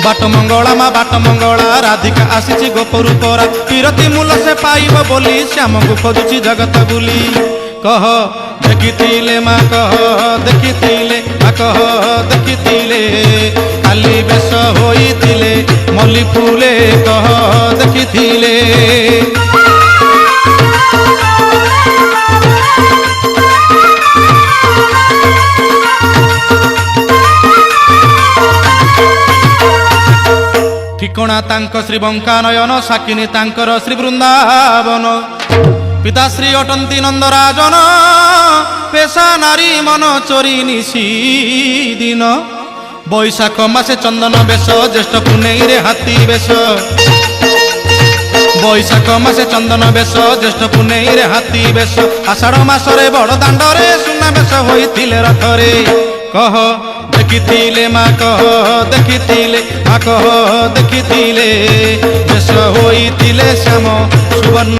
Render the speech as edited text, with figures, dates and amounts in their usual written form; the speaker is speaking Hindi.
बाट मंगला माँ बाट मंगला राधिका आसी गोपरू परा पीरती मूल से पाइब बोली श्याम को खोजुची जगत बुली कह देखिथिले माँ कह देखिथिले माँ कह देखिथिले खाली बेश होइथिले मल्ली फूले कह देखिथिले ठिकणा तांक श्री बंकानयन साकिनी तांकर श्री वृंदावन पिता श्री अटंती नंदराजन पेशा नारी मन चोरी निशी दिन बैशाख मासे चंदन बेश ज्येष्ठ पुनेई रे हाथी बेश बैशाख मासे चंदन बेश ज्येष्ठ पुनेई रे हाथी बेश आषाढ़ मासरे बड़ दांडरे सुना बेश होइथिले रथरे कह देखिथिले माँ कह देखिथिले माँ कह देखिथिले बेश होइथिले श्याम सुवर्ण।